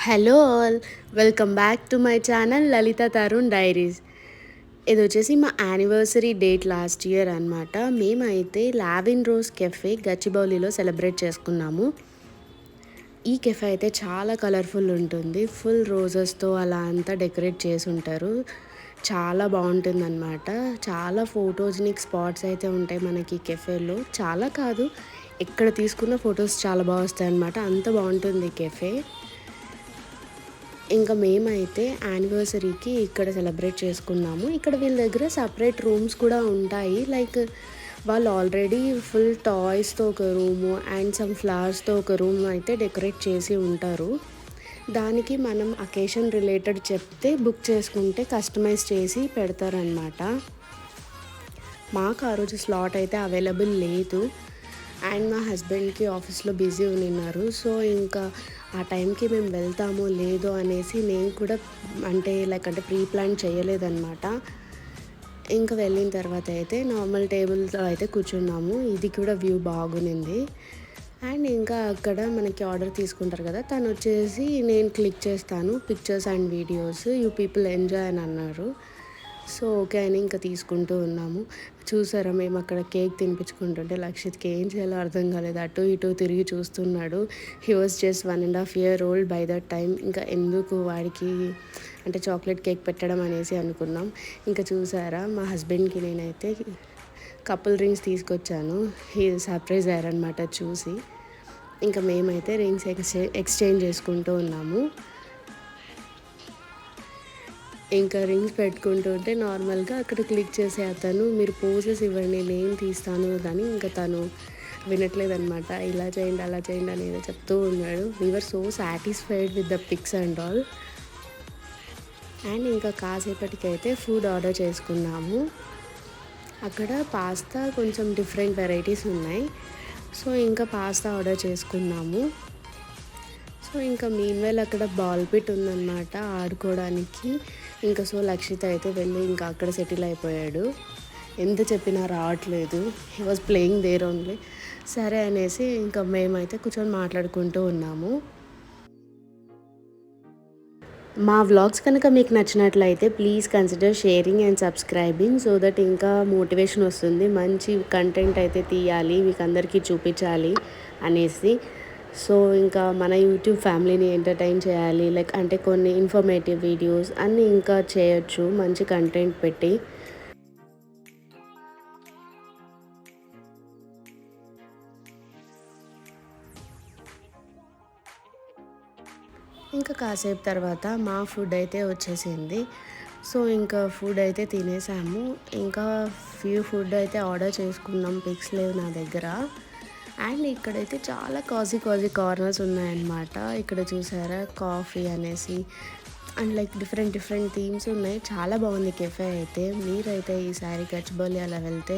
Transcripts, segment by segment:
Hello all, welcome back to my channel Lalitha Tarun diaries. ఇది వచ్చేసి మా యానివర్సరీ డేట్ లాస్ట్ ఇయర్ అనమాట. మేమైతే లావిన్ రోజ్ కెఫే గచ్చిబౌలిలో సెలబ్రేట్ చేసుకున్నాము. ఈ కెఫే అయితే చాలా కలర్ఫుల్ ఉంటుంది. ఫుల్ రోజెస్తో అలా అంతా డెకరేట్ చేసి ఉంటారు. చాలా బాగుంటుందన్నమాట. చాలా ఫోటోజెనిక్ స్పాట్స్ అయితే ఉంటాయి మనకి కెఫేలో. చాలా కాదు, ఎక్కడ తీసుకున్న ఫొటోస్ చాలా బాగా వస్తాయి అన్నమాట. అంత బాగుంటుంది కెఫే. ఇంకా మేమైతే యానివర్సరీకి ఇక్కడ సెలబ్రేట్ చేసుకున్నాము. ఇక్కడ వీళ్ళ దగ్గర సపరేట్ రూమ్స్ కూడా ఉంటాయి. లైక్ వాళ్ళు ఆల్రెడీ ఫుల్ టాయ్స్తో ఒక రూము అండ్ సమ్ ఫ్లవర్స్తో ఒక రూమ్ అయితే డెకరేట్ చేసి ఉంటారు. దానికి మనం అకేషన్ రిలేటెడ్ చెప్తే బుక్ చేసుకుంటే కస్టమైజ్ చేసి పెడతారనమాట. మాకు ఆ రోజు స్లాట్ అయితే అవైలబుల్ లేదు అండ్ మా హస్బెండ్కి ఆఫీస్లో బిజీ ఉన్నారు. సో ఇంకా ఆ టైంకి మేము వెళ్తామో లేదో అనేసి నేను కూడా అంటే ప్రీ ప్లాన్ చేయలేదన్నమాట. ఇంకా వెళ్ళిన తర్వాత అయితే నార్మల్ టేబుల్తో అయితే కూర్చున్నాము. ఇది కూడా వ్యూ బాగునింది. అండ్ ఇంకా అక్కడ మనకి ఆర్డర్ తీసుకుంటారు కదా, తను వచ్చేసి నేను క్లిక్ చేస్తాను pictures and videos, you people enjoy అని అన్నారు. సో ఓకే అని ఇంకా తీసుకుంటూ ఉన్నాము. చూసారా, మేము అక్కడ కేక్ తినిపించుకుంటుంటే లక్షిత్కి ఏం చేయాలో అర్థం కాలేదు. అటు ఇటు తిరిగి చూస్తున్నాడు. He was just 1.5 years old by that time. ఇంకా ఎందుకు వాడికి అంటే చాక్లెట్ కేక్ పెట్టడం అనేసి అనుకున్నాం. ఇంకా చూసారా, మా హస్బెండ్కి నేనైతే కపుల్ రింగ్స్ తీసుకొచ్చాను. హీ సర్ప్రైజ్ అయ్యారనమాట చూసి. ఇంకా మేమైతే రింగ్స్ ఎక్స్చేంజ్ చేసుకుంటూ ఉన్నాము. ఇంకా రింగ్స్ పెట్టుకుంటూ ఉంటే నార్మల్గా అక్కడ క్లిక్ చేసే అతను మీరు పోజెస్ ఇవ్వండి నేను తీస్తాను అని, ఇంకా తను వినట్లేదనమాట. ఇలా చేయండి అలా చేయండి అని ఏదో చెప్తూ ఉన్నాడు. We're so satisfied with the pics and all. And ఇంకా కాసేపటికైతే ఫుడ్ ఆర్డర్ చేసుకున్నాము. అక్కడ పాస్తా కొంచెం డిఫరెంట్ వెరైటీస్ ఉన్నాయి. సో ఇంకా పాస్తా ఆర్డర్ చేసుకున్నాము. సో ఇంకా మీన్వైల్ అక్కడ బాల్ పిట్ ఉందన్నమాట ఆడుకోవడానికి. ఇంకా సో లక్షిత్ అయితే వెళ్ళి ఇంకా అక్కడ సెటిల్ అయిపోయాడు. ఎంత చెప్పినా రావట్లేదు. He was playing there only. సరే అనేసి ఇంకా మేమైతే కూర్చొని మాట్లాడుకుంటూ ఉన్నాము. మా వ్లాగ్స్ కనుక మీకు నచ్చినట్లయితే please consider sharing and subscribing so that ఇంకా మోటివేషన్ వస్తుంది. మంచి కంటెంట్ అయితే తీయాలి, మీకు అందరికీ చూపించాలి అనేసి. సో ఇంకా మన యూట్యూబ్ ఫ్యామిలీని ఎంటర్టైన్ చేయాలి, లైక్ అంటే కొన్ని ఇన్ఫర్మేటివ్ వీడియోస్ అన్నీ ఇంకా చేయొచ్చు మంచి కంటెంట్ పెట్టి. ఇంకా కాసేపు తర్వాత మా ఫుడ్ అయితే వచ్చేసింది. సో ఇంకా ఫుడ్ అయితే తినేసాము. ఇంకా ఫుడ్ అయితే ఆర్డర్ చేసుకున్నాం, పిక్స్ లేవు నా దగ్గర. అండ్ ఇక్కడైతే చాలా కాజీ కార్నర్స్ ఉన్నాయన్నమాట. ఇక్కడ చూసారా, కాఫీ అనేసి అండ్ లైక్ డిఫరెంట్ థీమ్స్ ఉన్నాయి. చాలా బాగుంది కెఫే అయితే. మీరైతే ఈసారి గచ్చిబౌలి అలా వెళ్తే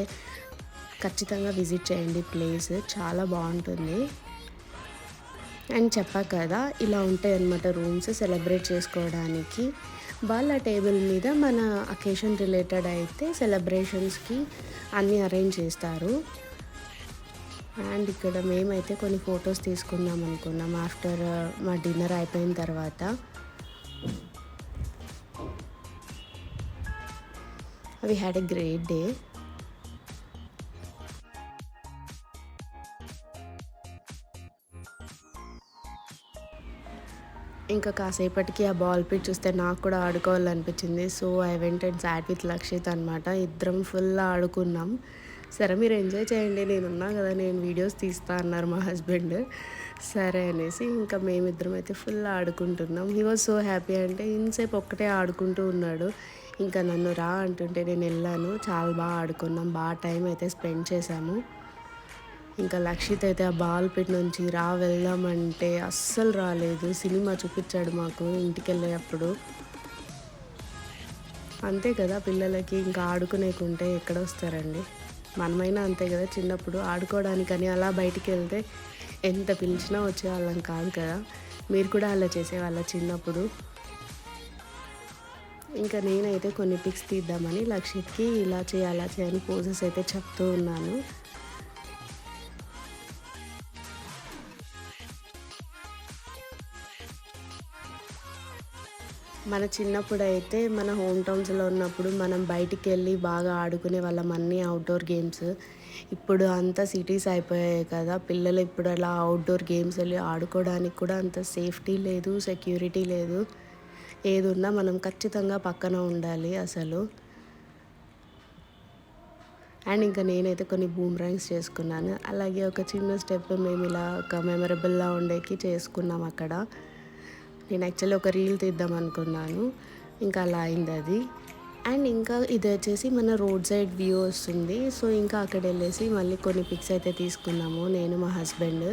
ఖచ్చితంగా విజిట్ చేయండి. ప్లేస్ చాలా బాగుంటుంది. అండ్ చెప్పా కదా, ఇలా ఉంటాయి అన్నమాట రూమ్స్ సెలబ్రేట్ చేసుకోవడానికి. వాళ్ళ టేబుల్ మీద మన అకేషన్ రిలేటెడ్ అయితే సెలబ్రేషన్స్కి అన్నీ అరేంజ్ చేస్తారు. అండ్ ఇక్కడ మేమైతే కొన్ని ఫొటోస్ తీసుకుందాం అనుకున్నాం ఆఫ్టర్ మా డిన్నర్ అయిపోయిన తర్వాత. We had a great day. ఇంకా కాసేపటికి ఆ బాల్ పిట్ చూస్తే నాకు కూడా ఆడుకోవాలనిపించింది. So I went and sat with Lakshit అనమాట. ఇద్దరం ఫుల్ ఆడుకున్నాం. సరే మీరు ఎంజాయ్ చేయండి, నేనున్నా కదా, నేను వీడియోస్ తీస్తా అన్నారు మా హస్బెండ్. సరే అనేసి ఇంకా మేమిద్దరం అయితే ఫుల్ ఆడుకుంటున్నాం. He was so happy. అంటే ఇంతసేపు ఒక్కటే ఆడుకుంటూ ఉన్నాడు. ఇంకా నన్ను రా అంటుంటే నేను వెళ్ళాను. చాలా బాగా ఆడుకున్నాం, బాగా టైం అయితే స్పెండ్ చేశాము. ఇంకా లక్షిత్ అయితే ఆ బాల్ పిట్ నుంచి వెళ్దామంటే అస్సలు రాలేదు. సినిమా చూపించాడు మాకు ఇంటికి వెళ్ళేటప్పుడు. అంతే కదా, పిల్లలకి ఇంకా ఆడుకునేకుంటే ఎక్కడ వస్తారండి. మనమైనా అంతే కదా, చిన్నప్పుడు ఆడుకోవడానికని అలా బయటికి వెళ్తే ఎంత పిలిచినా వచ్చేవాళ్ళం కాదు కదా. మీరు కూడా అలా చేసేవాళ్ళ చిన్నప్పుడు. ఇంకా నేనైతే కొన్ని పిక్స్ తీద్దామని లక్షిత్కి ఇలా చేయాలి అలా చేయని పోజెస్ అయితే చెప్తూ ఉన్నాను. మన చిన్నప్పుడైతే మన హోమ్ టౌన్స్‌లో ఉన్నప్పుడు మనం బయటికెళ్ళి బాగా ఆడుకునే వాళ్ళం అన్నీ ఔట్‌డోర్ గేమ్స్. ఇప్పుడు అంతా సిటీస్ అయిపోయాయి కదా! పిల్లలు ఇప్పుడు అలా ఔట్‌డోర్ గేమ్స్ ఎళ్లి ఆడుకోవడానికి కూడా అంత సేఫ్టీ లేదు, సెక్యూరిటీ లేదు. ఏదున్నా మనం ఖచ్చితంగా పక్కన ఉండాలి అసలు. అండ్ ఇంకా నేనైతే కొన్ని బూమరాంగ్స్ చేసుకున్నాను. అలాగే ఒక చిన్న స్టెప్ మేము ఇలా ఒక మెమరబుల్‌లా ఉండేకి చేసుకున్నాం అక్కడ. నేను యాక్చువల్లీ ఒక రీల్ తీద్దాం అనుకున్నాను. ఇంకా అలా అయిందది. అండ్ ఇంకా ఇదొచ్చేసి మన రోడ్ సైడ్ వ్యూ వస్తుంది. సో, ఇంకా అక్కడెళ్ళేసి మళ్ళీ కొన్ని పిక్స్ అయితే తీసుకున్నాము నేను, మా హస్బెండ్.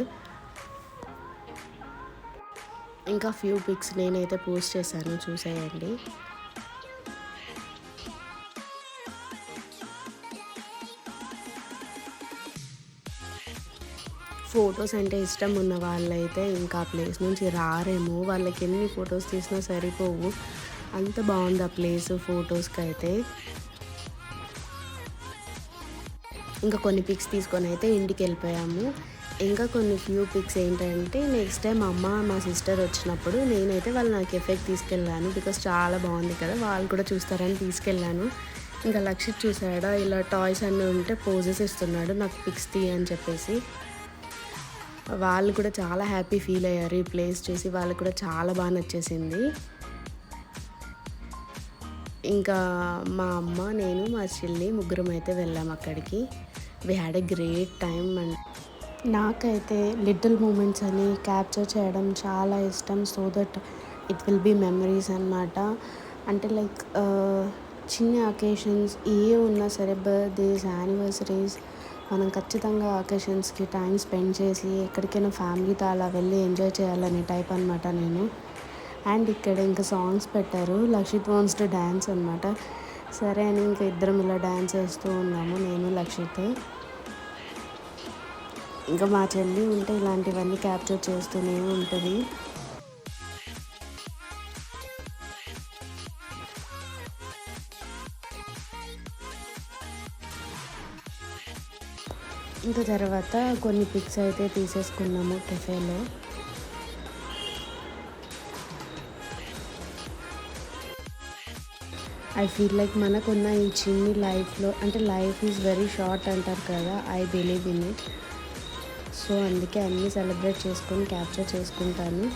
ఇంకా ఫ్యూ పిక్స్ నేనైతే పోస్ట్ చేశాను చూసేయండి. ఫోటోస్ అంటే ఇష్టం ఉన్న వాళ్ళైతే ఇంకా ఆ ప్లేస్ నుంచి రారేమో. వాళ్ళకి ఎన్ని ఫోటోస్ తీసినా సరిపోవు. అంత బావుంది ఆ ప్లేస్ ఫోటోస్‌కైతే. ఇంకా కొన్ని పిక్స్ తీసుకొనైతే ఇంటికెళ్ళిపోయాము. ఇంకా కొన్ని ఫ్యూ పిక్స్ ఏంటంటే నెక్స్ట్ టైమ్ అమ్మ, మా సిస్టర్ వచ్చినప్పుడు నేనైతే వాళ్ళని ఆ కెఫేకి తీసుకెళ్ళాను. బికాజ్ చాలా బావుంది కదా! వాళ్ళు కూడా చూస్తారని తీసుకెళ్ళాను. ఇంకా లక్షిత్ చూసాడా ఇలా టాయ్స్ అన్నీ ఉంటే పోజెస్ ఇస్తున్నాడు. నాకు పిక్స్ తీయి అని చెప్పేసి. వాళ్ళు కూడా చాలా హ్యాపీ ఫీల్ అయ్యారు. ఈ ప్లేస్ చూసి వాళ్ళకి కూడా చాలా బా నచ్చేసింది. ఇంకా మా అమ్మ, నేను, మా చెల్లి ముగ్గురం అయితే వెళ్ళాం అక్కడికి. We had a great time and నాకైతే లిటిల్ మూమెంట్స్ అని క్యాప్చర్ చేయడం చాలా ఇష్టం. So that it will be memories అనమాట. అంటే లైక్ చిన్న అకేషన్స్ ఏ ఉన్నా సరే బర్త్‌డేస్, యానివర్సరీస్ మనం ఖచ్చితంగా అకేషన్స్‌కి టైం స్పెండ్ చేసి ఎక్కడికైనా ఫ్యామిలీతో అలా వెళ్ళి ఎంజాయ్ చేయాలనే టైప్ అనమాట నేను. అండ్ ఇక్కడ ఇంకా సాంగ్స్ పెట్టారు. లక్షిత్ వాంట్స్ టు డాన్స్ అనమాట. సరే అని ఇంక ఇద్దరం ఇలా డాన్స్ వేస్తూ ఉన్నాము నేను, లక్షిత్. ఇంకా మా చెల్లి ఉంటే ఇలాంటివన్నీ క్యాప్చర్ చేస్తూనే ఉంటది. ఇంకా తర్వాత కొన్ని పిక్స్ అయితే తీసేసుకున్నాము కెఫేలో. ఐ ఫీల్ లైక్ మనకున్న ఈ చిన్ని లైఫ్‌లో అంటే లైఫ్ ఈజ్ వెరీ షార్ట్ అంటారు కదా! I believe in it. So, అందుకే అన్నీ సెలబ్రేట్ చేసుకొని క్యాప్చర్ చేసుకుంటాను.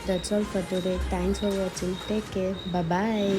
That's all for today. Thanks for watching. Take care. Bye.